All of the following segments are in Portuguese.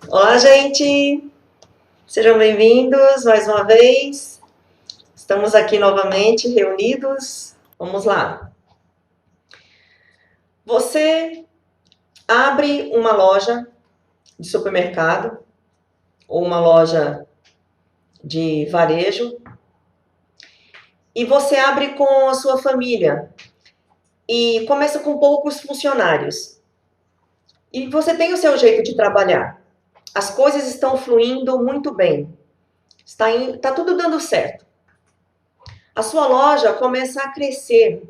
Olá, gente! Sejam bem-vindos mais uma vez. Estamos aqui novamente reunidos. Vamos lá. Você abre uma loja de supermercado ou uma loja de varejo e você abre com a sua família e começa com poucos funcionários. E você tem o seu jeito de trabalhar. As coisas estão fluindo muito bem. Está tudo dando certo. A sua loja começa a crescer.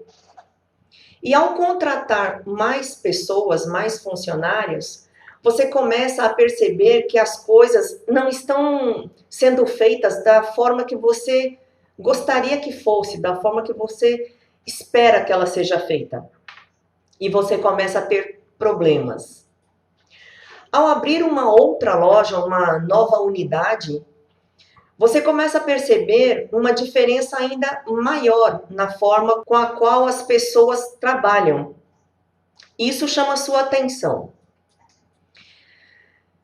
E ao contratar mais pessoas, mais funcionários, você começa a perceber que as coisas não estão sendo feitas da forma que você gostaria que fosse, da forma que você espera que ela seja feita. E você começa a ter problemas. Ao abrir uma outra loja, uma nova unidade, você começa a perceber uma diferença ainda maior na forma com a qual as pessoas trabalham. Isso chama sua atenção.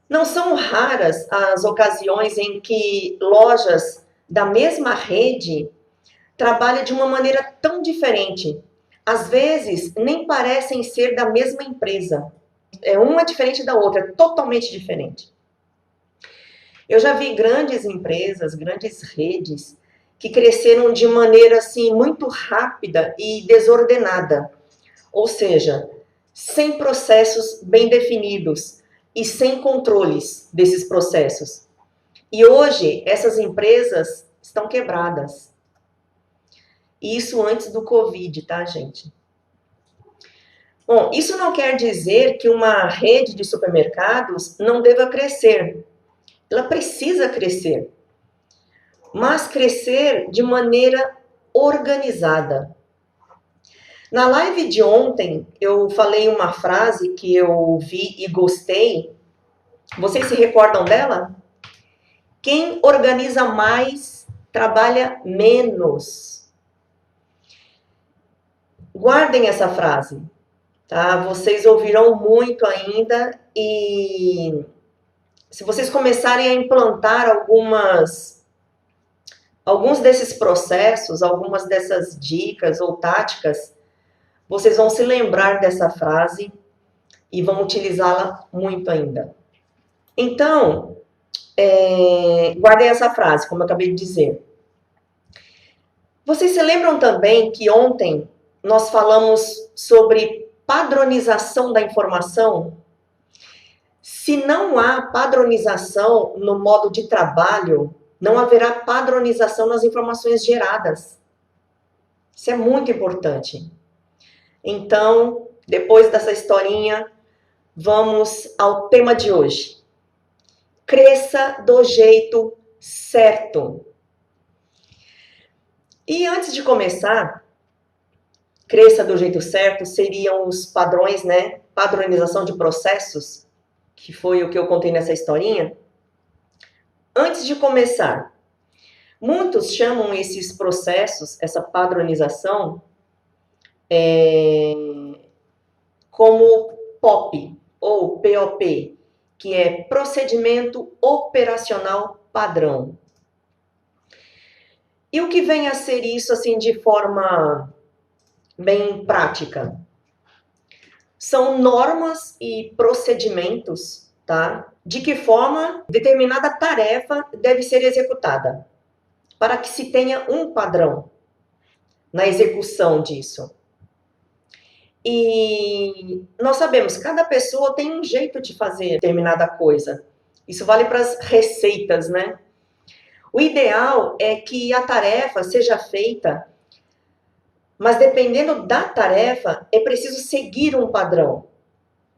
Não são raras as ocasiões em que lojas da mesma rede trabalham de uma maneira tão diferente. Às vezes, nem parecem ser da mesma empresa. É uma diferente da outra, totalmente diferente. Eu já vi grandes empresas, grandes redes, que cresceram de maneira assim muito rápida e desordenada. Ou seja, sem processos bem definidos e sem controles desses processos. E hoje, essas empresas estão quebradas. Isso antes do Covid, tá, gente? Bom, isso não quer dizer que uma rede de supermercados não deva crescer. Ela precisa crescer, mas crescer de maneira organizada. Na live de ontem, eu falei uma frase que eu vi e gostei. Vocês se recordam dela? Quem organiza mais, trabalha menos. Guardem essa frase, tá? Vocês ouvirão muito ainda e se vocês começarem a implantar alguns desses processos, algumas dessas dicas ou táticas, vocês vão se lembrar dessa frase e vão utilizá-la muito ainda. Então, guardem essa frase, como eu acabei de dizer. Vocês se lembram também que ontem nós falamos sobre padronização da informação? Se não há padronização no modo de trabalho, não haverá padronização nas informações geradas. Isso é muito importante. Então, depois dessa historinha, vamos ao tema de hoje. Cresça do jeito certo. E antes de começar, cresça do jeito certo seriam os padrões, né? Padronização de processos, que foi o que eu contei nessa historinha. Antes de começar, muitos chamam esses processos, essa padronização, como POP, ou POP, que é Procedimento Operacional Padrão. E o que vem a ser isso, assim, de forma bem prática? São normas e procedimentos, tá? De que forma determinada tarefa deve ser executada, para que se tenha um padrão na execução disso. E nós sabemos, cada pessoa tem um jeito de fazer determinada coisa. Isso vale para as receitas, né? O ideal é que a tarefa seja feita, mas dependendo da tarefa, é preciso seguir um padrão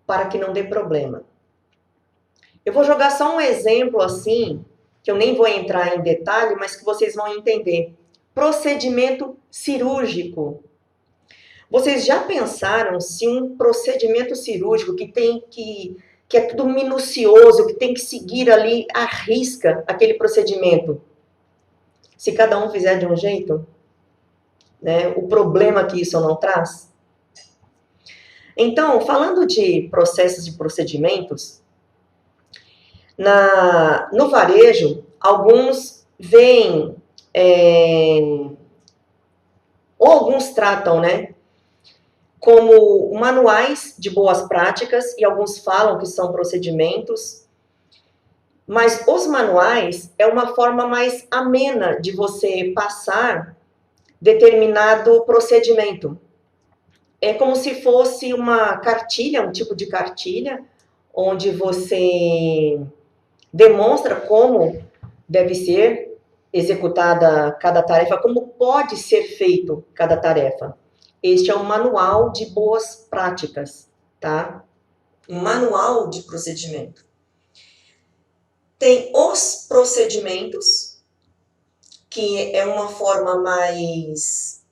para que não dê problema. Eu vou jogar só um exemplo assim, que eu nem vou entrar em detalhe, mas que vocês vão entender. Procedimento cirúrgico. Vocês já pensaram se um procedimento cirúrgico que é tudo minucioso, que tem que seguir ali à risca aquele procedimento, se cada um fizer de um jeito, né, o problema que isso não traz? Então, falando de processos e procedimentos, No varejo, alguns veem, ou alguns tratam, né, como manuais de boas práticas, e alguns falam que são procedimentos, mas os manuais é uma forma mais amena de você passar determinado procedimento. É como se fosse uma cartilha, um tipo de cartilha, onde você demonstra como deve ser executada cada tarefa, como pode ser feito cada tarefa. Este é um manual de boas práticas, tá? Um manual de procedimento. Tem os procedimentos, que é uma forma mais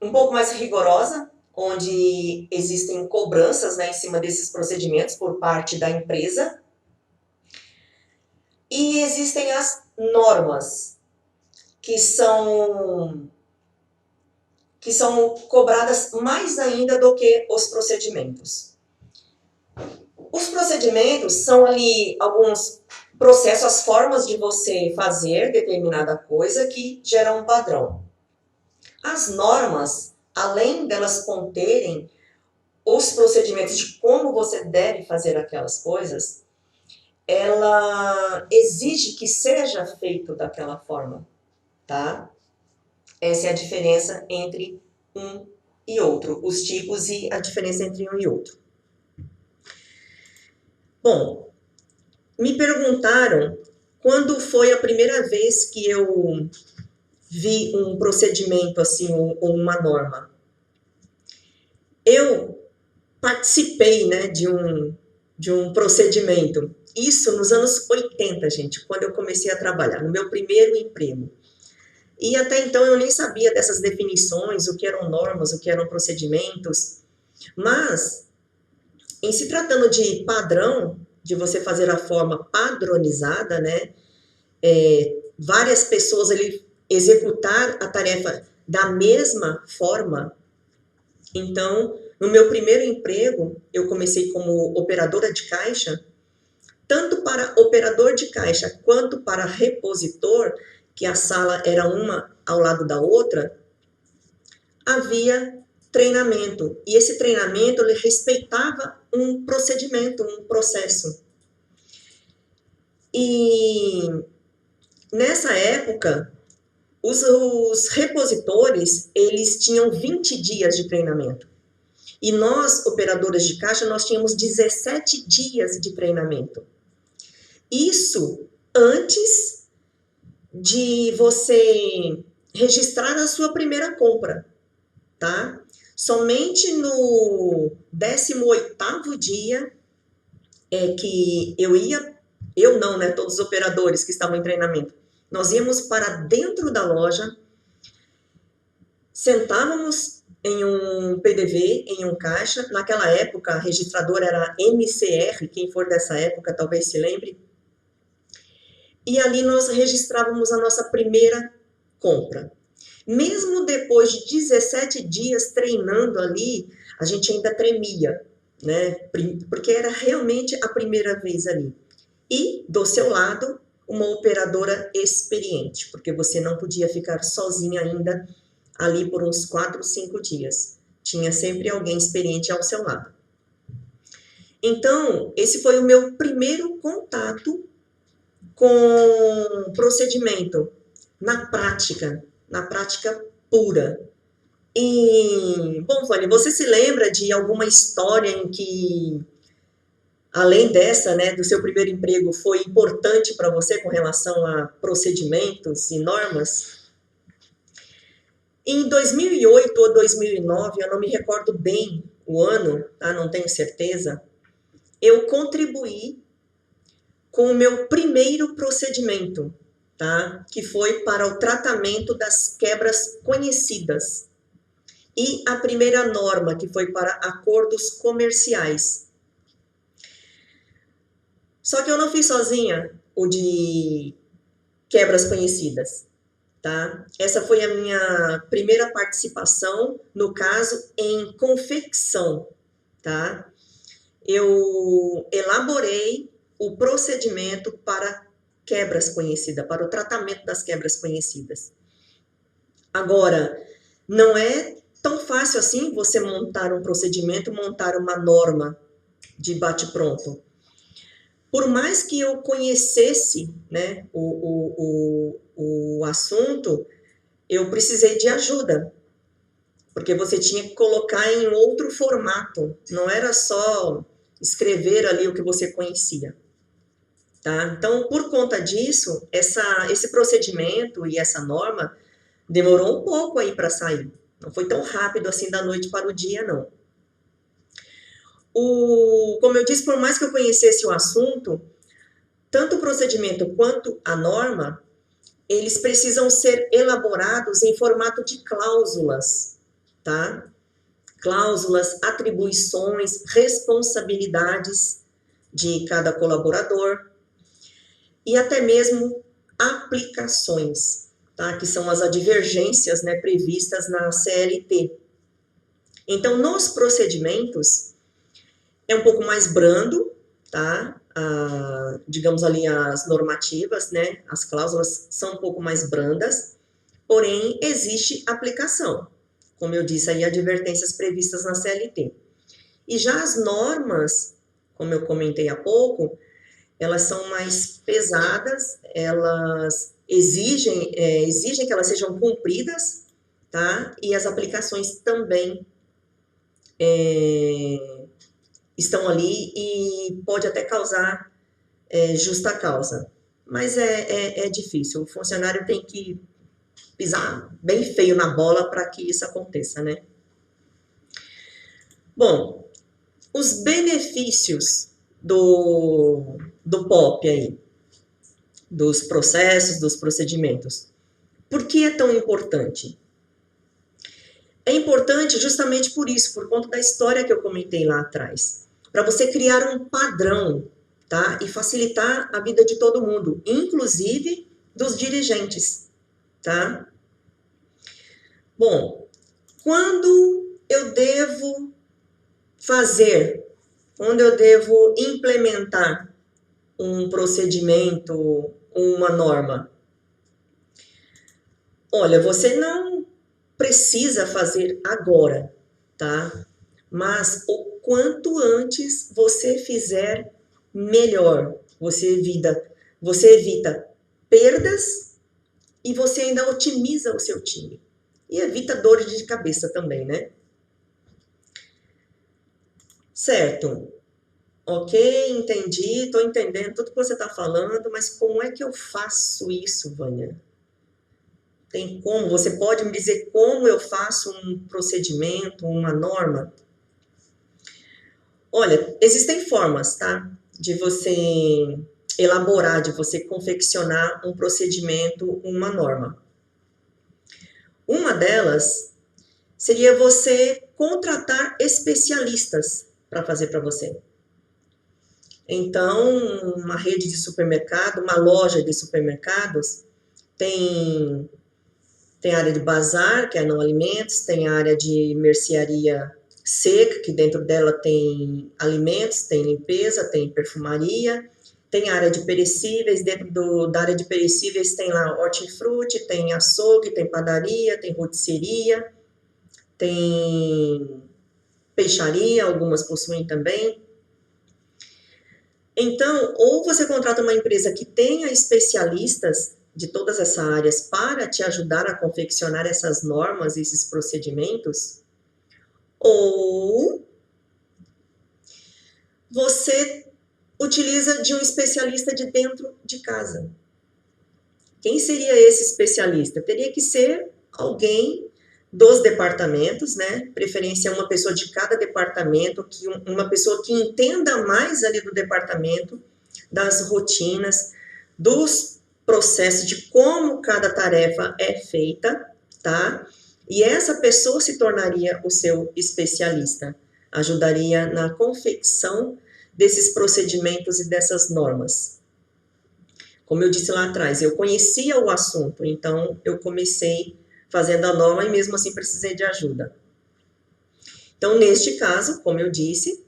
um pouco mais rigorosa, onde existem cobranças, né, em cima desses procedimentos por parte da empresa. E existem as normas, que são cobradas mais ainda do que os procedimentos. Os procedimentos são ali alguns processos, as formas de você fazer determinada coisa que geram um padrão. As normas, além delas conterem os procedimentos de como você deve fazer aquelas coisas, ela exige que seja feito daquela forma, tá? Essa é a diferença entre um e outro, os tipos e a diferença entre um e outro. Bom, me perguntaram quando foi a primeira vez que eu vi um procedimento assim, ou uma norma. Eu participei, né, de um procedimento. Isso nos anos 80, gente, quando eu comecei a trabalhar, no meu primeiro emprego. E até então eu nem sabia dessas definições, o que eram normas, o que eram procedimentos. Mas, em se tratando de padrão, de você fazer a forma padronizada, né, várias pessoas ali executar a tarefa da mesma forma. Então, no meu primeiro emprego, eu comecei como operadora de caixa. Tanto para operador de caixa quanto para repositor, que a sala era uma ao lado da outra, havia treinamento. E esse treinamento ele respeitava um procedimento, um processo. E nessa época, os repositores, eles tinham 20 dias de treinamento. E nós, operadoras de caixa, nós tínhamos 17 dias de treinamento. Isso antes de você registrar a sua primeira compra, tá? Somente no 18º dia que eu não, né? Todos os operadores que estavam em treinamento, nós íamos para dentro da loja, sentávamos em um PDV, em um caixa. Naquela época, a registradora era MCR, quem for dessa época talvez se lembre. E ali nós registrávamos a nossa primeira compra. Mesmo depois de 17 dias treinando ali, a gente ainda tremia, né? Porque era realmente a primeira vez ali. E, do seu lado, uma operadora experiente, porque você não podia ficar sozinha ainda ali por uns 4, 5 dias. Tinha sempre alguém experiente ao seu lado. Então, esse foi o meu primeiro contato com procedimento na prática pura. E, bom, Fanny, você se lembra de alguma história em que, além dessa, né, do seu primeiro emprego, foi importante para você com relação a procedimentos e normas? Em 2008 ou 2009, eu não me recordo bem o ano, tá? Não tenho certeza, eu contribuí com o meu primeiro procedimento, tá? Que foi para o tratamento das quebras conhecidas. E a primeira norma, que foi para acordos comerciais. Só que eu não fiz sozinha o de quebras conhecidas, tá? Essa foi a minha primeira participação, no caso, em confecção, tá? eu elaborei o procedimento para quebras conhecidas, para o tratamento das quebras conhecidas. Agora, não é tão fácil assim você montar um procedimento, montar uma norma de bate-pronto. Por mais que eu conhecesse, né, o assunto, eu precisei de ajuda, porque você tinha que colocar em outro formato, não era só escrever ali o que você conhecia. Tá? Então, por conta disso, esse procedimento e essa norma demorou um pouco aí para sair. Não foi tão rápido assim da noite para o dia, não. Como eu disse, por mais que eu conhecesse o assunto, tanto o procedimento quanto a norma, eles precisam ser elaborados em formato de cláusulas, tá? Cláusulas, atribuições, responsabilidades de cada colaborador e até mesmo aplicações, tá? Que são as advergências, né, previstas na CLT. Então, nos procedimentos, é um pouco mais brando, tá? Digamos ali as normativas, né? As cláusulas são um pouco mais brandas, porém existe aplicação. Como eu disse aí, advertências previstas na CLT. E já as normas, como eu comentei há pouco, elas são mais pesadas, elas exigem que elas sejam cumpridas, tá? E as aplicações também estão ali e pode até causar justa causa. Mas é difícil, o funcionário tem que pisar bem feio na bola para que isso aconteça, né? Bom, os benefícios do POP aí, dos processos, dos procedimentos. Por que é tão importante? É importante justamente por isso, por conta da história que eu comentei lá atrás. Para você criar um padrão, tá? E facilitar a vida de todo mundo, inclusive dos dirigentes, tá? Bom, quando eu devo implementar um procedimento, uma norma? Olha, você não precisa fazer agora, tá? Mas o quanto antes você fizer, melhor. Você evita perdas e você ainda otimiza o seu time. E evita dores de cabeça também, né? Certo. Ok, entendi, estou entendendo tudo que você está falando, mas como é que eu faço isso, Vânia? Tem como? Você pode me dizer como eu faço um procedimento, uma norma? Olha, existem formas, tá? De você elaborar, de você confeccionar um procedimento, uma norma. Uma delas seria você contratar especialistas para fazer para você. Então, uma rede de supermercado, uma loja de supermercados, tem área de bazar, que é não alimentos, tem a área de mercearia seca, que dentro dela tem alimentos, tem limpeza, tem perfumaria, tem a área de perecíveis, dentro da área de perecíveis tem lá hortifruti, tem açougue, tem padaria, tem rotisseria, tem peixaria, algumas possuem também. Então, ou você contrata uma empresa que tenha especialistas de todas essas áreas para te ajudar a confeccionar essas normas, esses procedimentos, ou você utiliza de um especialista de dentro de casa. Quem seria esse especialista? Teria que ser alguém dos departamentos, né? Preferência uma pessoa de cada departamento, uma pessoa que entenda mais ali do departamento, das rotinas, dos processos, de como cada tarefa é feita, tá? E essa pessoa se tornaria o seu especialista, ajudaria na confecção desses procedimentos e dessas normas. Como eu disse lá atrás, eu conhecia o assunto, então eu comecei fazendo a norma e mesmo assim precisei de ajuda. Então, neste caso, como eu disse,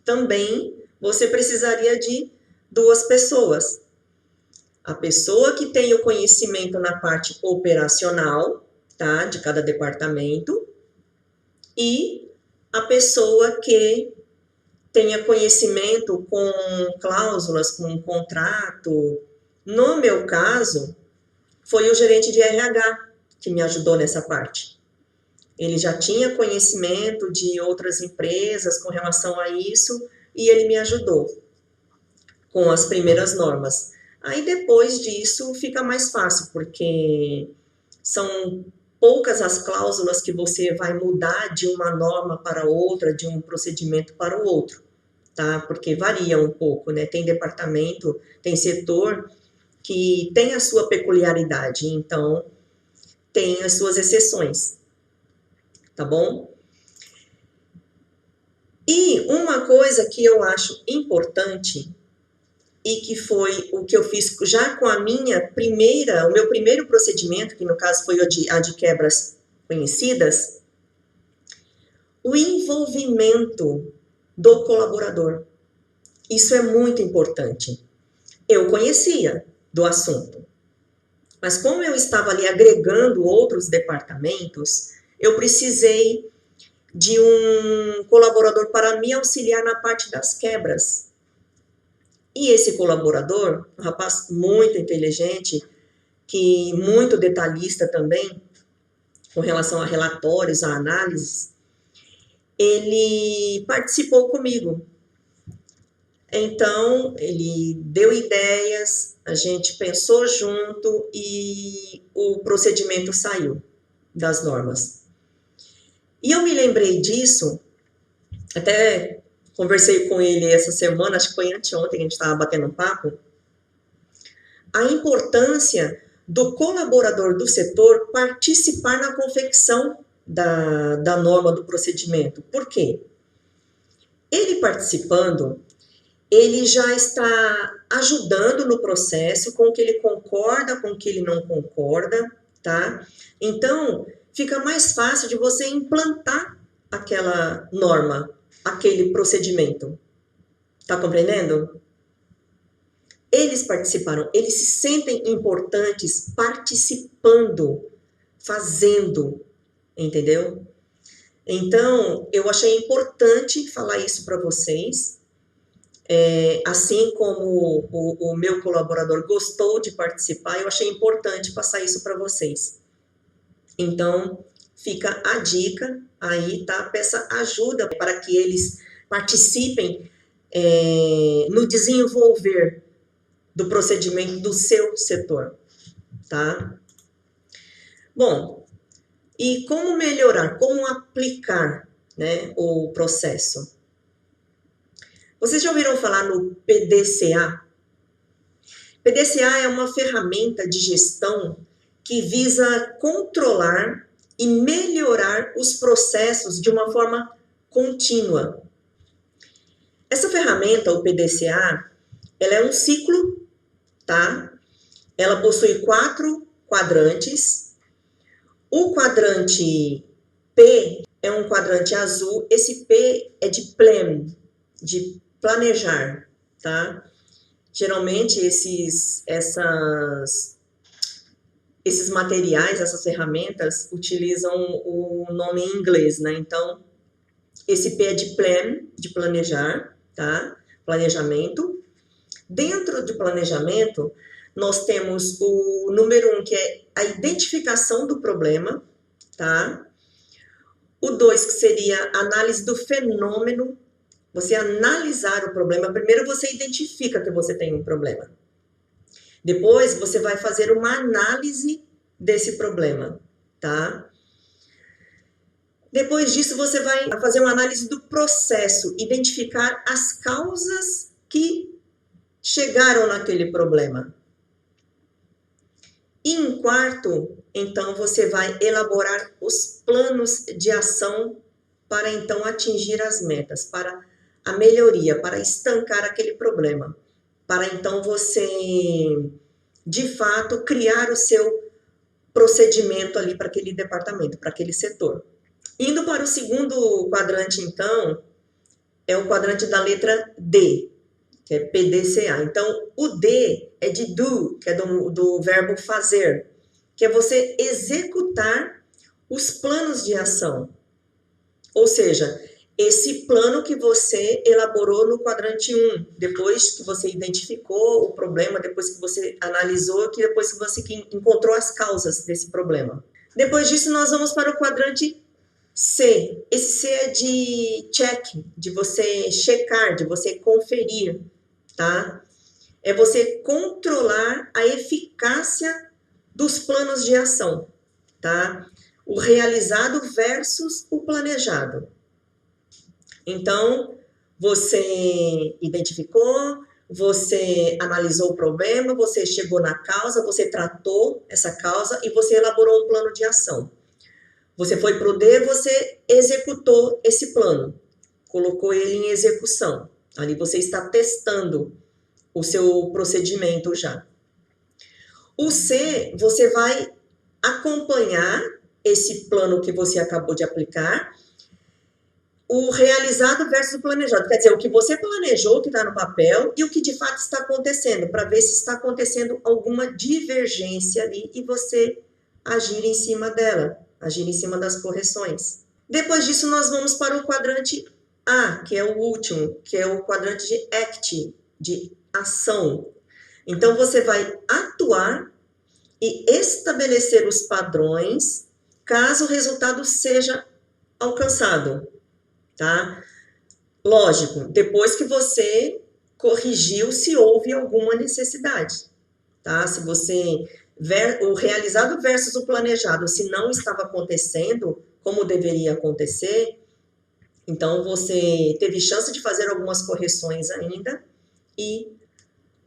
também você precisaria de 2 pessoas. A pessoa que tem o conhecimento na parte operacional, tá, de cada departamento, e a pessoa que tenha conhecimento com cláusulas, com contrato. No meu caso, foi o gerente de RH que me ajudou nessa parte. Ele já tinha conhecimento de outras empresas com relação a isso e ele me ajudou com as primeiras normas. Aí depois disso fica mais fácil, porque são poucas as cláusulas que você vai mudar de uma norma para outra, de um procedimento para o outro, tá? Porque varia um pouco, né? Tem departamento, tem setor que tem a sua peculiaridade, então tem as suas exceções, tá bom? E uma coisa que eu acho importante e que foi o que eu fiz já com o meu primeiro procedimento, que no caso foi a de quebras conhecidas, o envolvimento do colaborador. Isso é muito importante. Eu conhecia do assunto, mas como eu estava ali agregando outros departamentos, eu precisei de um colaborador para me auxiliar na parte das quebras. E esse colaborador, um rapaz muito inteligente, que muito detalhista também, com relação a relatórios, a análises, ele participou comigo. Então, ele deu ideias, a gente pensou junto e o procedimento saiu das normas. E eu me lembrei disso, até conversei com ele essa semana, acho que foi anteontem que a gente estava batendo um papo, a importância do colaborador do setor participar na confecção da norma do procedimento. Por quê? Ele participando, ele já está ajudando no processo, com o que ele concorda, com o que ele não concorda, tá? Então, fica mais fácil de você implantar aquela norma, aquele procedimento. Tá compreendendo? Eles participaram, eles se sentem importantes participando, fazendo, entendeu? Então, eu achei importante falar isso para vocês. Assim como o meu colaborador gostou de participar, eu achei importante passar isso para vocês. Então, fica a dica aí, tá? Peça ajuda para que eles participem no desenvolver do procedimento do seu setor, tá? Bom, e como melhorar, como aplicar, né, o processo? Vocês já ouviram falar no PDCA? PDCA é uma ferramenta de gestão que visa controlar e melhorar os processos de uma forma contínua. Essa ferramenta, o PDCA, ela é um ciclo, tá? Ela possui 4 quadrantes. O quadrante P é um quadrante azul. Esse P é de plan, de planejar, tá? Geralmente esses materiais, essas ferramentas utilizam o nome em inglês, né? Então, esse P é de plan, de planejar, tá? Planejamento. Dentro de planejamento, nós temos o número 1, que é a identificação do problema, tá? O 2, que seria a análise do fenômeno. Você analisar o problema. Primeiro você identifica que você tem um problema. Depois você vai fazer uma análise desse problema, tá? Depois disso você vai fazer uma análise do processo, identificar as causas que chegaram naquele problema. E em quarto, então você vai elaborar os planos de ação para então atingir as metas, para a melhoria, para estancar aquele problema, para então você, de fato, criar o seu procedimento ali para aquele departamento, para aquele setor. Indo para o segundo quadrante, então, é o quadrante da letra D, que é PDCA. Então, o D é de do, que é do verbo fazer, que é você executar os planos de ação. Ou seja, esse plano que você elaborou no quadrante 1, depois que você identificou o problema, depois que você analisou, depois que você encontrou as causas desse problema. Depois disso, nós vamos para o quadrante C. Esse C é de check, de você checar, de você conferir, tá? É você controlar a eficácia dos planos de ação, tá? O realizado versus o planejado. Então, você identificou, você analisou o problema, você chegou na causa, você tratou essa causa e você elaborou um plano de ação. Você foi para o D, você executou esse plano, colocou ele em execução. Ali você está testando o seu procedimento já. O C, você vai acompanhar esse plano que você acabou de aplicar, o realizado versus o planejado. Quer dizer, o que você planejou, que está no papel, e o que de fato está acontecendo, para ver se está acontecendo alguma divergência ali e você agir em cima dela, agir em cima das correções. Depois disso, nós vamos para o quadrante A, que é o último, que é o quadrante de ACT, de ação. Então, você vai atuar e estabelecer os padrões caso o resultado seja alcançado, tá? Lógico, depois que você corrigiu se houve alguma necessidade, tá? Se você o realizado versus o planejado, se não estava acontecendo como deveria acontecer, então você teve chance de fazer algumas correções ainda e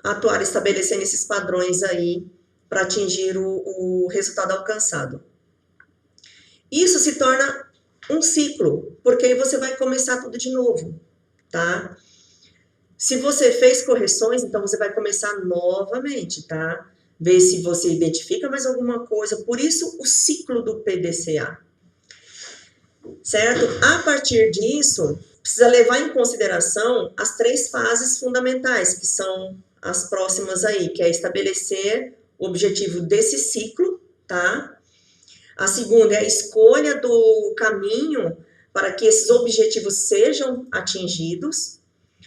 atuar estabelecendo esses padrões aí para atingir o resultado alcançado. Isso se torna um ciclo, porque aí você vai começar tudo de novo, tá? Se você fez correções, então você vai começar novamente, tá? Ver se você identifica mais alguma coisa. Por isso, o ciclo do PDCA. Certo? A partir disso, precisa levar em consideração as 3 fases fundamentais, que são as próximas aí, que é estabelecer o objetivo desse ciclo, tá? A segunda é a escolha do caminho para que esses objetivos sejam atingidos.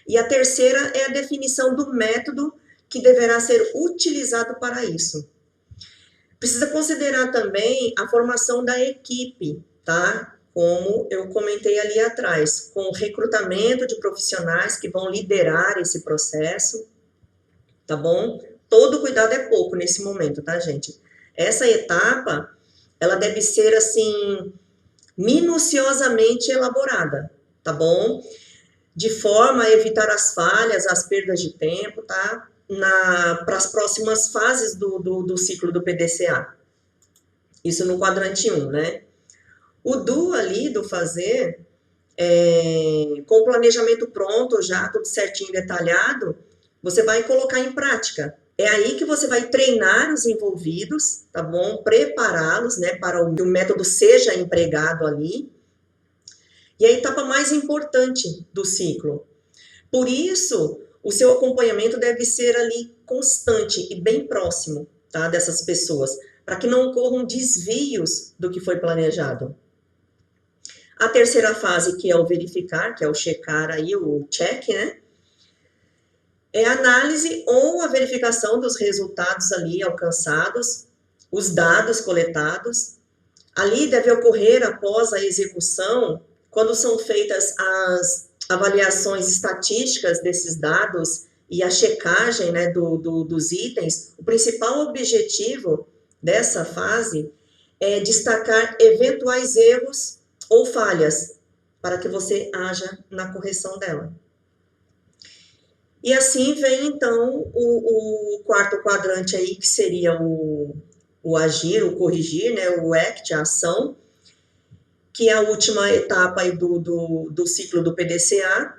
E a terceira é a definição do método que deverá ser utilizado para isso. Precisa considerar também a formação da equipe, tá? Como eu comentei ali atrás, com o recrutamento de profissionais que vão liderar esse processo, tá bom? Todo cuidado é pouco nesse momento, tá, gente? Essa etapa, ela deve ser, assim, minuciosamente elaborada, tá bom? De forma a evitar as falhas, as perdas de tempo, tá? Para as próximas fases do ciclo do PDCA. Isso no quadrante 1, né? O do ali, do fazer, com o planejamento pronto já, tudo certinho, detalhado, você vai colocar em prática. É aí que você vai treinar os envolvidos, tá bom? Prepará-los, né, para que o método seja empregado ali. E a etapa mais importante do ciclo. Por isso, o seu acompanhamento deve ser ali constante e bem próximo, tá, dessas pessoas, para que não ocorram desvios do que foi planejado. A terceira fase, que é o verificar, que é o checar aí, o check, né? É a análise ou a verificação dos resultados ali alcançados, os dados coletados. Ali deve ocorrer após a execução, quando são feitas as avaliações estatísticas desses dados e a checagem, né, dos itens. O principal objetivo dessa fase é destacar eventuais erros ou falhas, para que você haja na correção dela. E assim vem, então, o quarto quadrante aí, que seria o agir, o corrigir, né, o ACT, a ação, que é a última etapa aí do ciclo do PDCA,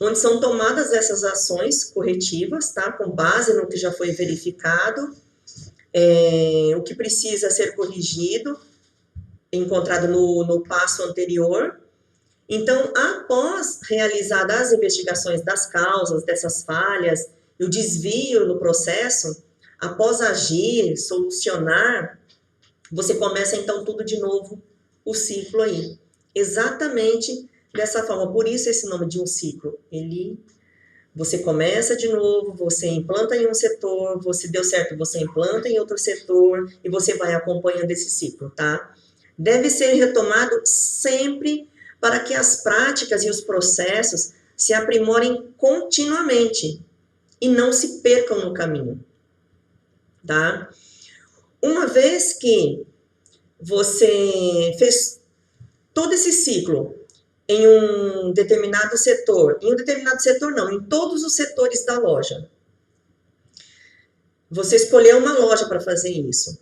onde são tomadas essas ações corretivas, tá, com base no que já foi verificado, o que precisa ser corrigido, encontrado no passo anterior, Então, após realizadas as investigações das causas dessas falhas e o desvio no processo, após agir, solucionar, você começa então tudo de novo, o ciclo aí. Exatamente dessa forma. Por isso esse nome de um ciclo. Você começa de novo, você implanta em um setor, você deu certo, você implanta em outro setor e você vai acompanhando esse ciclo, tá? Deve ser retomado sempre para que as práticas e os processos se aprimorem continuamente e não se percam no caminho, tá? Uma vez que você fez todo esse ciclo em um determinado setor, não, em todos os setores da loja. Você escolheu uma loja para fazer isso.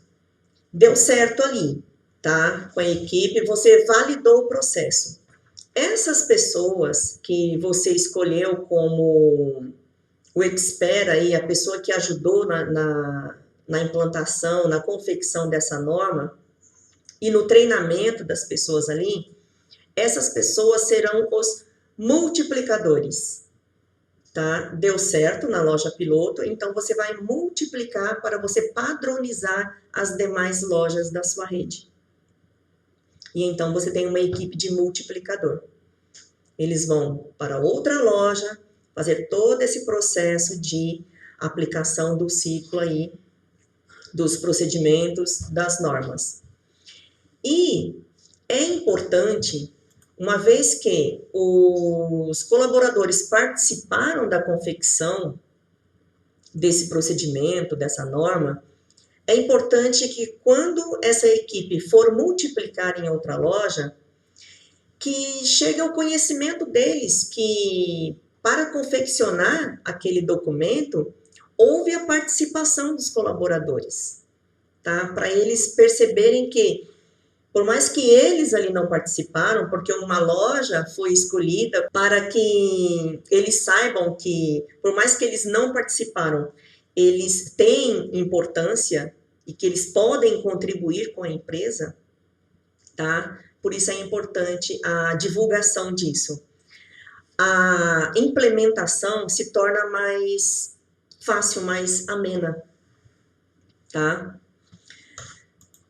Deu certo ali, tá? Com a equipe, você validou o processo. Essas pessoas que você escolheu como o expert aí, a pessoa que ajudou na implantação, na confecção dessa norma e no treinamento das pessoas ali, essas pessoas serão os multiplicadores, tá? Deu certo na loja piloto, então você vai multiplicar para você padronizar as demais lojas da sua rede. E então você tem uma equipe de multiplicador. Eles vão para outra loja, fazer todo esse processo de aplicação do ciclo aí, dos procedimentos, das normas. E é importante, uma vez que os colaboradores participaram da confecção desse procedimento, dessa norma, é importante que quando essa equipe for multiplicar em outra loja, que chegue ao conhecimento deles que para confeccionar aquele documento, houve a participação dos colaboradores, tá? Para eles perceberem que por mais que eles ali não participaram, porque uma loja foi escolhida para que eles saibam que, por mais que eles não participaram, eles têm importância e que eles podem contribuir com a empresa, tá? Por isso é importante a divulgação disso. A implementação se torna mais fácil, mais amena, tá?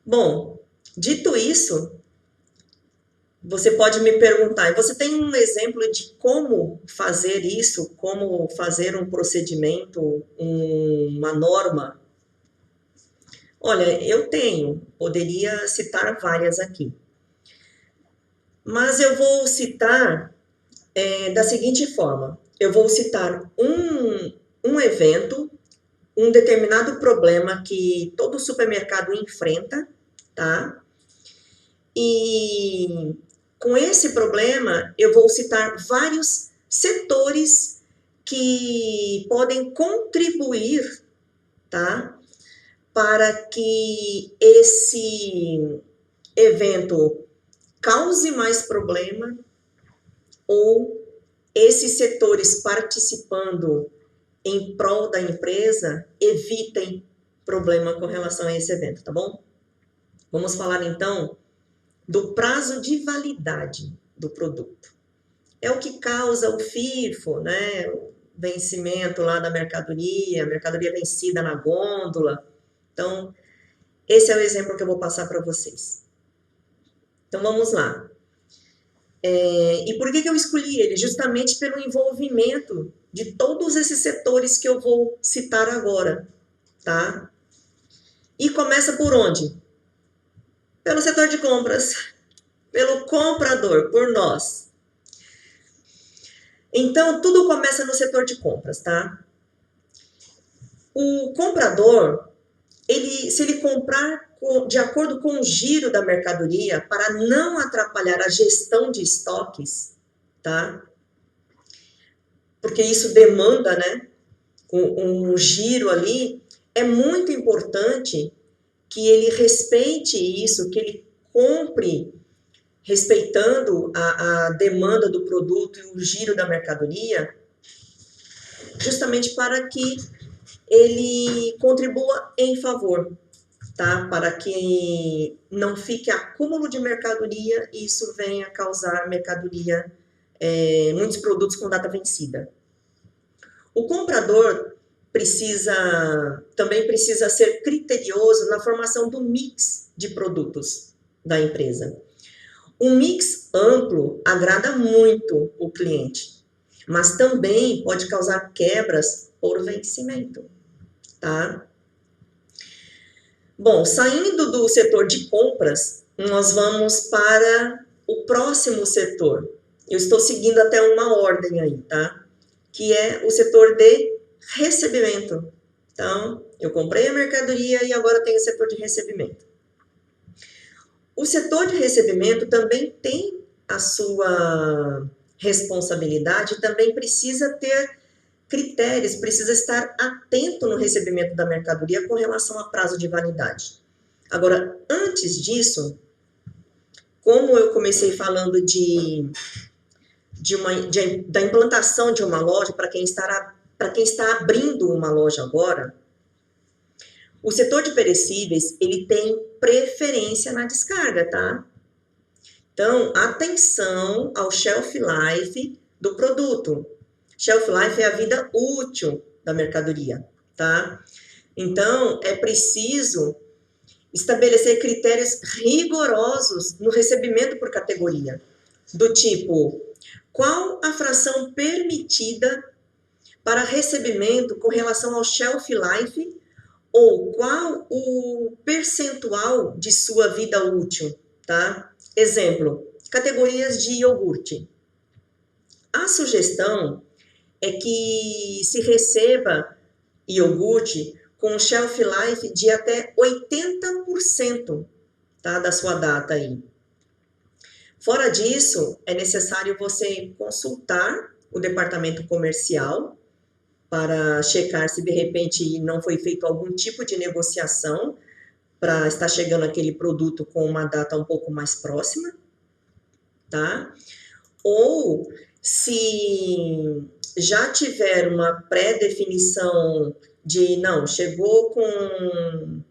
Bom, dito isso, você pode me perguntar, você tem um exemplo de como fazer isso, como fazer um procedimento, uma norma? Olha, eu tenho, poderia citar várias aqui. Mas eu vou citar da seguinte forma, eu vou citar um evento, um determinado problema que todo supermercado enfrenta, tá? E com esse problema, eu vou citar vários setores que podem contribuir, tá? Para que esse evento cause mais problema ou esses setores participando em prol da empresa evitem problema com relação a esse evento, tá bom? Vamos falar então do prazo de validade do produto. É o que causa o FIFO, né? O vencimento lá da mercadoria, a mercadoria vencida na gôndola. Então, esse é o exemplo que eu vou passar para vocês. Então, vamos lá. E por que eu escolhi ele? Justamente pelo envolvimento de todos esses setores que eu vou citar agora, tá? E começa por onde? Pelo setor de compras, pelo comprador, por nós. Então, tudo começa no setor de compras, tá? O comprador, se ele comprar de acordo com o giro da mercadoria, para não atrapalhar a gestão de estoques, tá? Porque isso demanda, né, um giro ali, é muito importante que ele respeite isso, que ele compre respeitando a demanda do produto e o giro da mercadoria, justamente para que ele contribua em favor, tá? Para que não fique acúmulo de mercadoria e isso venha causar mercadoria, muitos produtos com data vencida. O comprador também precisa ser criterioso na formação do mix de produtos da empresa. Um mix amplo agrada muito o cliente, mas também pode causar quebras por vencimento, tá? Bom, saindo do setor de compras, nós vamos para o próximo setor. Eu estou seguindo até uma ordem aí, tá? Que é o setor de recebimento. Então, eu comprei a mercadoria e agora tem o setor de recebimento. O setor de recebimento também tem a sua responsabilidade, também precisa ter critérios, precisa estar atento no recebimento da mercadoria com relação a prazo de validade. Agora, antes disso, como eu comecei falando da implantação de uma loja, para quem está abrindo uma loja agora, o setor de perecíveis, ele tem preferência na descarga, tá? Então, atenção ao shelf life do produto. Shelf life é a vida útil da mercadoria, tá? Então, é preciso estabelecer critérios rigorosos no recebimento por categoria, do tipo, qual a fração permitida para recebimento com relação ao shelf life ou qual o percentual de sua vida útil, tá? Exemplo, categorias de iogurte. A sugestão é que se receba iogurte com shelf life de até 80%, tá, da sua data aí. Fora disso, é necessário você consultar o departamento comercial para checar se de repente não foi feito algum tipo de negociação para estar chegando aquele produto com uma data um pouco mais próxima, tá? Ou se já tiver uma pré-definição de, não, chegou com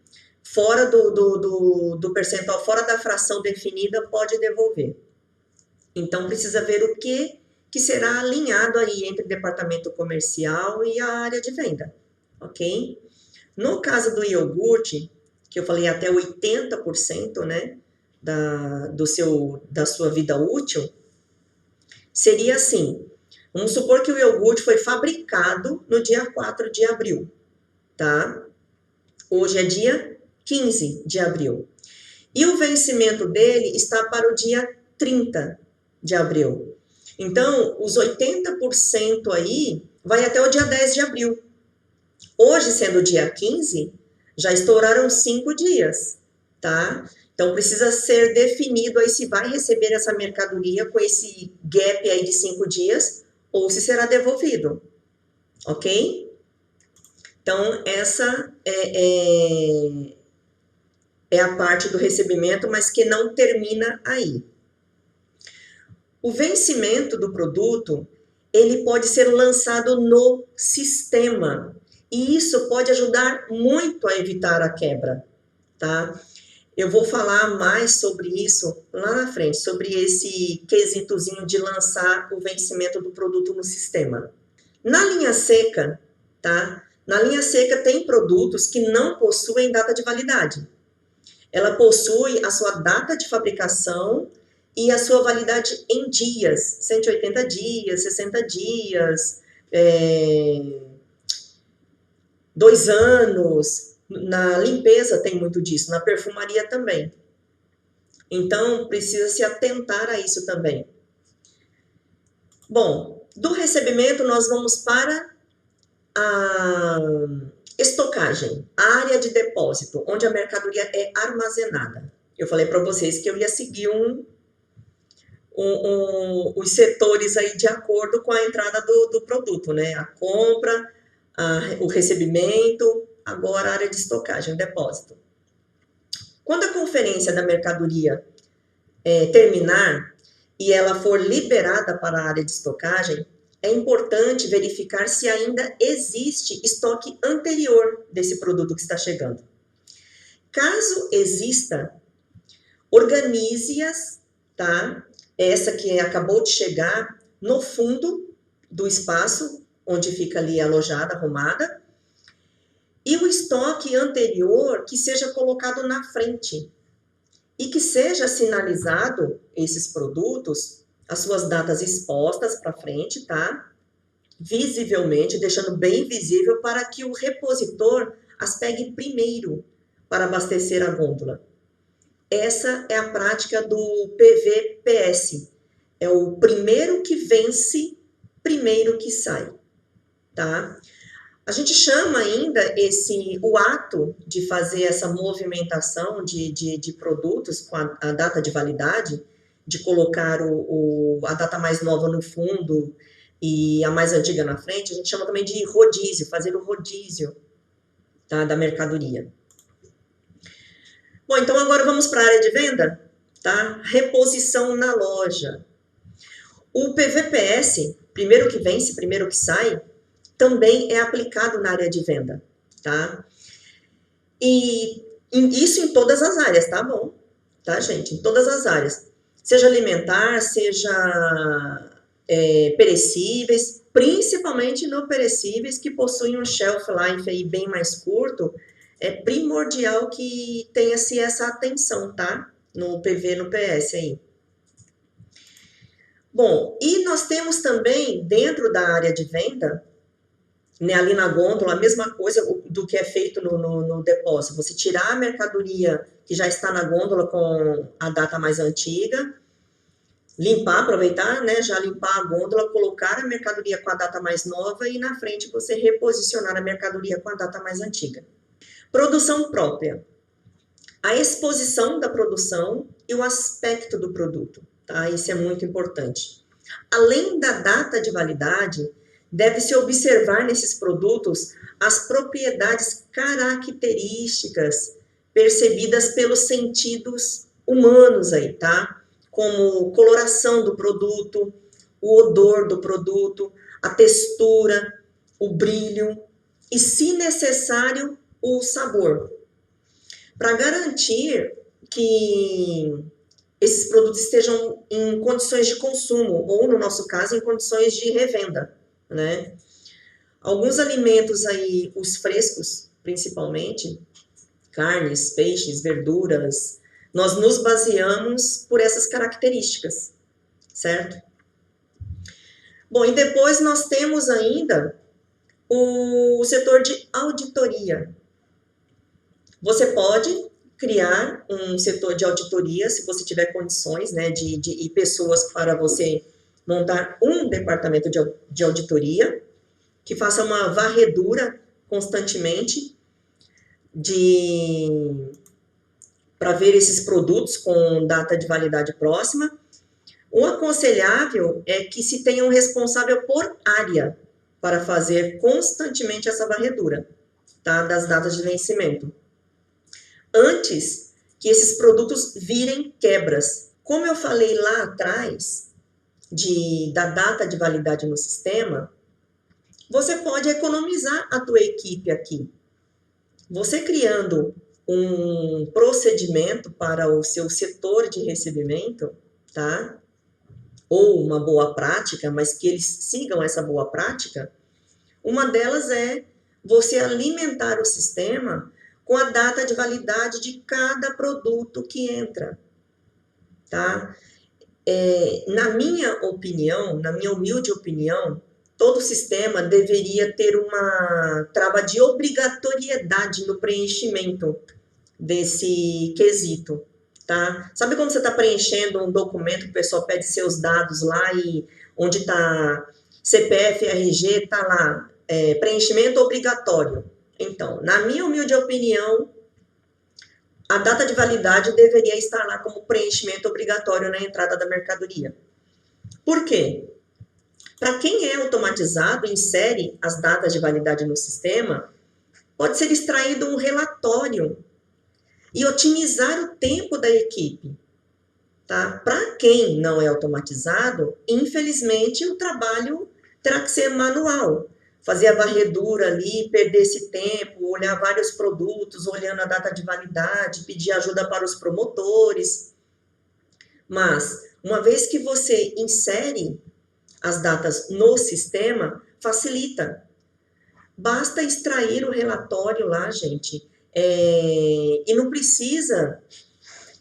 fora do percentual, fora da fração definida, pode devolver. Então, precisa ver o que será alinhado aí entre o departamento comercial e a área de venda, ok? No caso do iogurte, que eu falei até 80%, né, da sua vida útil, seria assim, vamos supor que o iogurte foi fabricado no dia 4 de abril, tá? Hoje é dia 15 de abril. E o vencimento dele está para o dia 30 de abril. Então, os 80% aí vai até o dia 10 de abril. Hoje, sendo o dia 15, já estouraram 5 dias, tá? Então, precisa ser definido aí se vai receber essa mercadoria com esse gap aí de 5 dias ou se será devolvido, ok? Então, essa é a parte do recebimento, mas que não termina aí. O vencimento do produto, ele pode ser lançado no sistema, e isso pode ajudar muito a evitar a quebra, tá? Eu vou falar mais sobre isso lá na frente, sobre esse quesitozinho de lançar o vencimento do produto no sistema. Na linha seca, tá? Na linha seca tem produtos que não possuem data de validade. Ela possui a sua data de fabricação e a sua validade em dias, 180 dias, 60 dias, 2 anos. Na limpeza tem muito disso, na perfumaria também. Então, precisa se atentar a isso também. Bom, do recebimento nós vamos para a estocagem, a área de depósito, onde a mercadoria é armazenada. Eu falei para vocês que eu ia seguir os setores aí de acordo com a entrada do produto, né? A compra, o recebimento, agora a área de estocagem, o depósito. Quando a conferência da mercadoria terminar e ela for liberada para a área de estocagem, é importante verificar se ainda existe estoque anterior desse produto que está chegando. Caso exista, organize-as, tá? Essa que acabou de chegar no fundo do espaço, onde fica ali alojada, arrumada, e o estoque anterior que seja colocado na frente e que seja sinalizado esses produtos, as suas datas expostas para frente, tá? Visivelmente, deixando bem visível para que o repositor as pegue primeiro para abastecer a gôndola. Essa é a prática do PVPS. É o primeiro que vence, primeiro que sai, tá? A gente chama ainda o ato de fazer essa movimentação de produtos com a data de validade, de colocar a data mais nova no fundo e a mais antiga na frente, a gente chama também de rodízio, fazer o rodízio, tá, da mercadoria. Bom, então agora vamos para a área de venda, tá? Reposição na loja. O PVPS, primeiro que vence, primeiro que sai, também é aplicado na área de venda, tá? E isso em todas as áreas, tá bom? Tá, gente? Em todas as áreas. Seja alimentar, seja perecíveis, principalmente no perecíveis que possuem um shelf life aí bem mais curto, é primordial que tenha-se essa atenção, tá? No PV, no PS aí. Bom, e nós temos também, dentro da área de venda, né, ali na gôndola, a mesma coisa do que é feito no depósito. Você tirar a mercadoria que já está na gôndola com a data mais antiga, limpar, aproveitar, né, já limpar a gôndola, colocar a mercadoria com a data mais nova e na frente você reposicionar a mercadoria com a data mais antiga. Produção própria. A exposição da produção e o aspecto do produto, tá? Isso é muito importante. Além da data de validade, deve-se observar nesses produtos as propriedades características percebidas pelos sentidos humanos aí, tá? Como coloração do produto, o odor do produto, a textura, o brilho e, se necessário, o sabor. Para garantir que esses produtos estejam em condições de consumo, ou, no nosso caso, em condições de revenda, né? Alguns alimentos aí, os frescos, principalmente, carnes, peixes, verduras, nós nos baseamos por essas características, certo? Bom, e depois nós temos ainda o setor de auditoria. Você pode criar um setor de auditoria, se você tiver condições, né, e pessoas para você montar um departamento de auditoria, que faça uma varredura constantemente para ver esses produtos com data de validade próxima. O aconselhável é que se tenha um responsável por área para fazer constantemente essa varredura, tá, das datas de vencimento, antes que esses produtos virem quebras. Como eu falei lá atrás, da data de validade no sistema, você pode economizar a tua equipe aqui. Você criando um procedimento para o seu setor de recebimento, tá? Ou uma boa prática, mas que eles sigam essa boa prática, uma delas é você alimentar o sistema com a data de validade de cada produto que entra, tá? Na minha opinião, na minha humilde opinião, todo sistema deveria ter uma trava de obrigatoriedade no preenchimento desse quesito, tá? Sabe quando você está preenchendo um documento, o pessoal pede seus dados lá e onde está CPF, RG, está lá, preenchimento obrigatório. Então, na minha humilde opinião, a data de validade deveria estar lá como preenchimento obrigatório na entrada da mercadoria. Por quê? Para quem é automatizado, insere as datas de validade no sistema, pode ser extraído um relatório e otimizar o tempo da equipe. Tá? Para quem não é automatizado, infelizmente o trabalho terá que ser manual, fazer a varredura ali, perder esse tempo, olhar vários produtos, olhando a data de validade, pedir ajuda para os promotores. Mas, uma vez que você insere as datas no sistema, facilita. Basta extrair o relatório lá, gente, e não precisa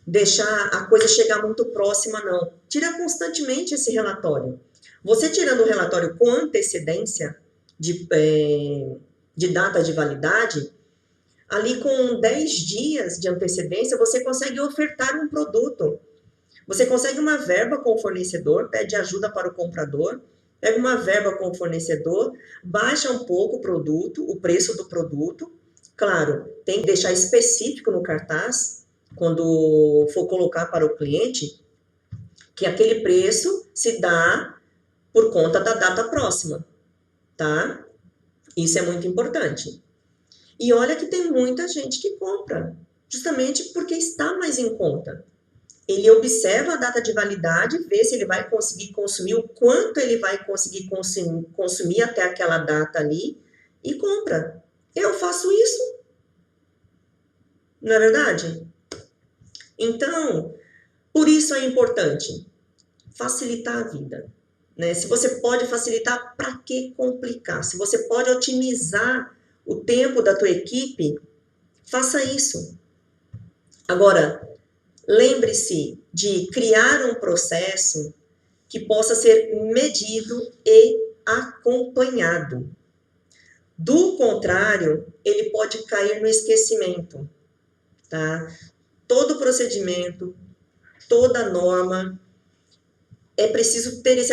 deixar a coisa chegar muito próxima, não. Tira constantemente esse relatório. Você tirando o relatório com antecedência de data de validade, ali com 10 dias de antecedência, você consegue ofertar um produto. Você consegue uma verba com o fornecedor, pede ajuda para o comprador, pega uma verba com o fornecedor, baixa um pouco o produto, o preço do produto. Claro, tem que deixar específico no cartaz, quando for colocar para o cliente, que aquele preço se dá por conta da data próxima, tá? Isso é muito importante. E olha que tem muita gente que compra, justamente porque está mais em conta. Ele observa a data de validade, vê se ele vai conseguir consumir, o quanto ele vai conseguir consumir até aquela data ali, e compra. Eu faço isso. Não é verdade? Então, por isso é importante facilitar a vida. Né? Se você pode facilitar, para que complicar? Se você pode otimizar o tempo da tua equipe, faça isso. Agora, lembre-se de criar um processo que possa ser medido e acompanhado. Do contrário, ele pode cair no esquecimento, tá? Todo procedimento, toda norma, é preciso ter esse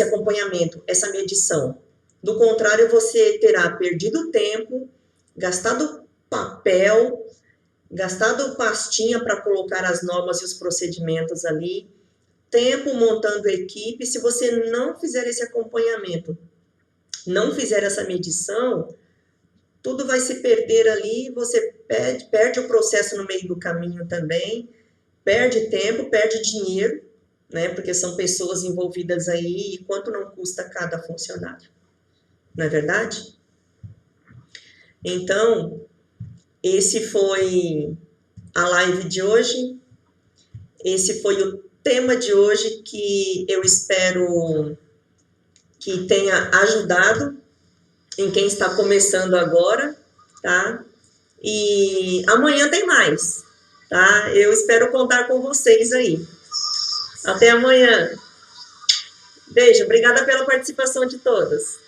acompanhamento, essa medição. Do contrário, você terá perdido tempo, gastado papel, gastado pastinha para colocar as normas e os procedimentos ali, tempo montando equipe. Se você não fizer esse acompanhamento, não fizer essa medição, tudo vai se perder ali, você perde o processo no meio do caminho também, perde tempo, perde dinheiro, né? Porque são pessoas envolvidas aí, e quanto não custa cada funcionário, não é verdade? Então, esse foi a live de hoje, esse foi o tema de hoje, que eu espero que tenha ajudado em quem está começando agora, tá? E amanhã tem mais, tá? Eu espero contar com vocês aí. Até amanhã. Beijo, obrigada pela participação de todos.